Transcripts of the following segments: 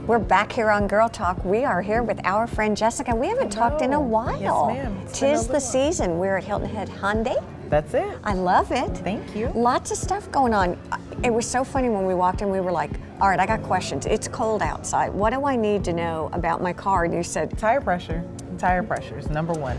We're back here on Girl Talk. We are here with our friend Jessica. We haven't talked in a while. Yes, ma'am. Tis the season. We're at Hilton Head Hyundai. That's it. I love it. Thank you. Lots of stuff going on. It was so funny when we walked in, we were like, all right, I got questions. It's cold outside. What do I need to know about my car? And you said, Tire pressure. Tire pressure is number one.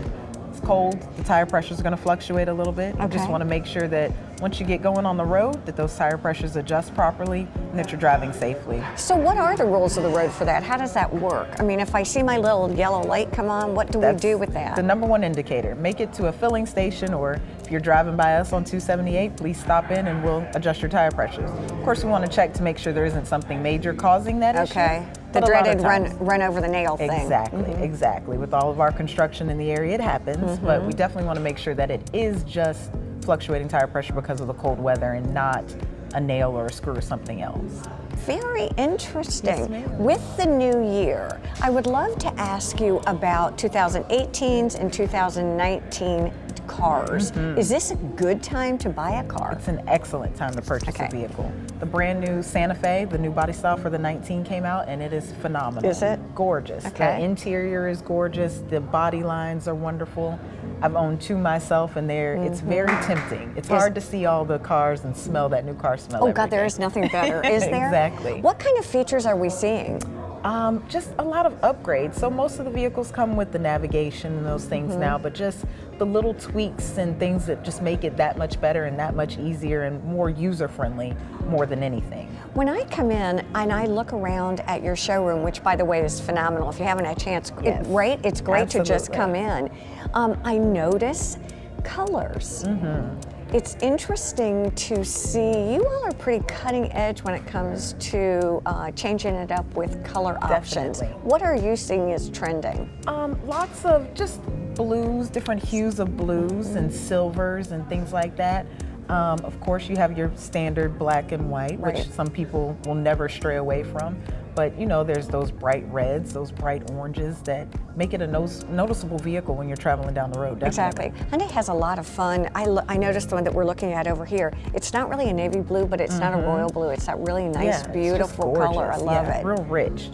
It's cold, the tire pressure is going to fluctuate a little bit. You just want to make sure that once you get going on the road, that those tire pressures adjust properly and that you're driving safely. So what are the rules of the road for that? How does that work? I mean, if I see my little yellow light come on, what do we do with that? The number one indicator. Make it to a filling station, or if you're driving by us on 278, please stop in and we'll adjust your tire pressures. Of course, we want to check to make sure there isn't something major causing that issue. Okay. The dreaded run over the nail thing. Exactly, exactly. With all of our construction in the area, it happens, but we definitely want to make sure that it is just fluctuating tire pressure because of the cold weather and not a nail or a screw or something else. Very interesting. Yes, ma'am. With the new year, I would love to ask you about 2018s and 2019 cars. Is this a good time to buy a car? It's an excellent time to purchase a vehicle. The brand new Santa Fe, the new body style for the 19 came out, and it is phenomenal. Is it? Gorgeous. Okay. The interior is gorgeous. The body lines are wonderful. I've owned two myself, and it's very tempting. It's hard to see all the cars and smell that new car smell. Oh God, there is nothing better, is there? Exactly. What kind of features are we seeing? Just a lot of upgrades. So most of the vehicles come with the navigation and those things now, but just the little tweaks and things that just make it that much better and that much easier and more user-friendly more than anything. When I come in and I look around at your showroom, which by the way is phenomenal, if you haven't had a chance, right? It's great to just come in. I notice colors. It's interesting to see you all are pretty cutting edge when it comes to changing it up with color options. Definitely. What are you seeing as trending? Lots of just blues, different hues of blues and silvers and things like that. Of course, you have your standard black and white, which some people will never stray away from. But you know, there's those bright reds, those bright oranges that make it a noticeable vehicle when you're traveling down the road. Definitely. Exactly. Hyundai has a lot of fun. I noticed the one that we're looking at over here. It's not really a navy blue, but it's not a royal blue. It's that really nice, beautiful color. I love it. Real rich.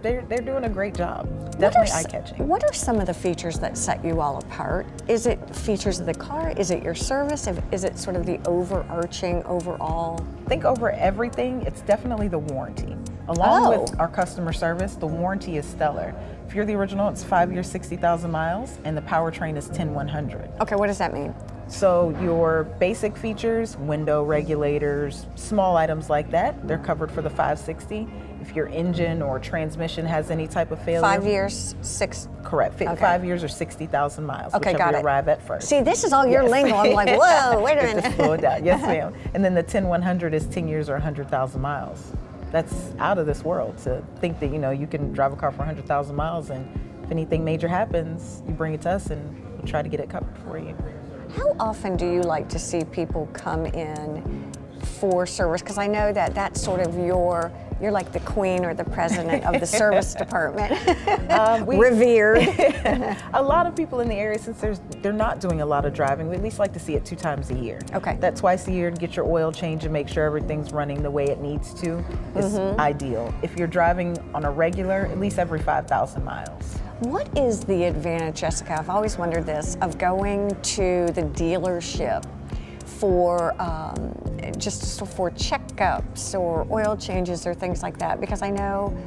They're doing a great job. Definitely eye-catching. What are some of the features that set you all apart? Is it features of the car? Is it your service? Is it sort of the overarching overall? I think over everything, it's definitely the warranty. Along with our customer service, the warranty is stellar. If you're the original, it's 5 years, 60,000 miles, and the powertrain is 10-100. Okay, what does that mean? So your basic features, window regulators, small items like that, they're covered for the 560. If your engine or transmission has any type of failure. 5 years, six. Correct. 5 years or 60,000 miles, whichever you arrive at first. See, this is all your lingo. I'm like, whoa, wait a minute. Just slow it down. Yes, ma'am. And then the 10-100 is 10 years or 100,000 miles. That's out of this world to think that, you know, you can drive a car for 100,000 miles and if anything major happens, you bring it to us and we'll try to get it covered for you. How often do you like to see people come in for service? Because I know that that's sort of you're like the queen or the president of the service department. Revered. A lot of people in the area, since they're not doing a lot of driving, we at least like to see it 2 times a year. Okay. That twice a year to get your oil change and make sure everything's running the way it needs to is ideal. If you're driving on a regular, at least every 5,000 miles. What is the advantage, Jessica, I've always wondered this, of going to the dealership for just for checkups or oil changes or things like that? Because I know,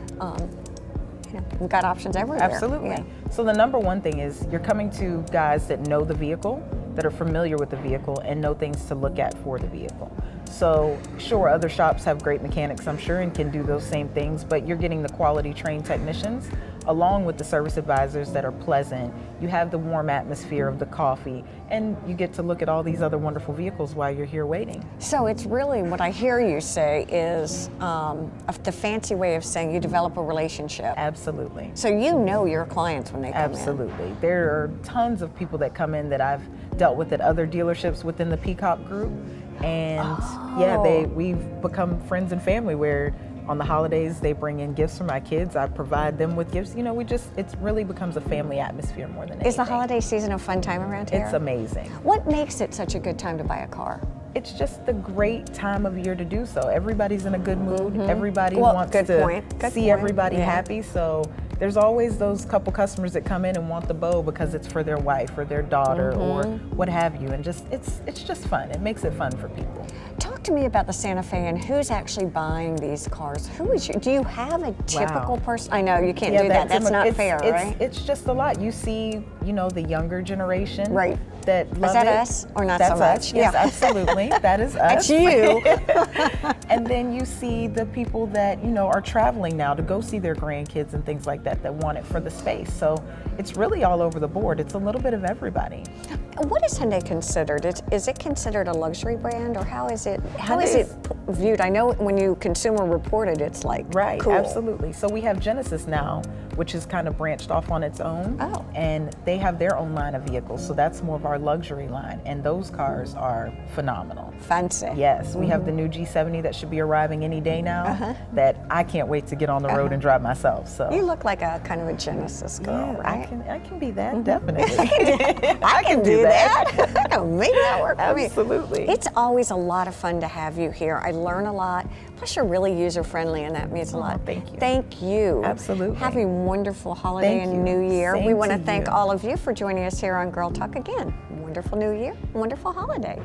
we've got options everywhere. Absolutely. Yeah. So the number one thing is you're coming to guys that know the vehicle, that are familiar with the vehicle and know things to look at for the vehicle. So sure, other shops have great mechanics, I'm sure, and can do those same things, but you're getting the quality trained technicians along with the service advisors that are pleasant. You have the warm atmosphere of the coffee, and you get to look at all these other wonderful vehicles while you're here waiting. So it's really, what I hear you say is the fancy way of saying you develop a relationship. Absolutely. So you know your clients when they come in. Absolutely. There are tons of people that come in that I've dealt with at other dealerships within the Peacock group, and we've become friends and family where on the holidays they bring in gifts for my kids. I provide them with gifts. You know, it really becomes a family atmosphere more than anything. Is the holiday season a fun time around here? It's amazing. What makes it such a good time to buy a car? it's just the great time of year to do so. Everybody's in a good mood. Everybody Well, wants good to point. Good see point. everybody Yeah. happy. So there's always those couple customers that come in and want the bow because it's for their wife or their daughter or what have you. And just it's just fun. It makes it fun for people. Talk to me about the Santa Fe and who's actually buying these cars. Who is do you have a typical person? I know you can't do that. That's not fair, right? It's just a lot. You see, the younger generation. Right. That love Is that it. us or not That's so much? us. Yes, Yeah. absolutely. That is us. It's you. And then you see the people that, are traveling now to go see their grandkids and things like that want it for the space. So it's really all over the board. It's a little bit of everybody. What is Hyundai considered? Is it considered a luxury brand, or how is it viewed? I know when you consumer report it, it's like Right, cool. absolutely. So we have Genesis now, which is kind of branched off on its own. Oh. And they have their own line of vehicles. So that's more of our luxury line. And those cars are phenomenal. Fancy. Yes, we have the new G70 that should be arriving any day now that I can't wait to get on the road and drive myself. So You look like a kind of a Genesis girl, yeah, right? I can be that, definitely. I can do that. I can make that work for me. Absolutely. It's always a lot of fun to have you here. I learn a lot. Plus, you're really user-friendly, and that means a lot. Thank you. Thank you. Absolutely. Have a wonderful holiday Thank and you. New Year. Same We want to to thank you. all of you for joining us here on Girl Talk again. Wonderful New Year, wonderful holiday.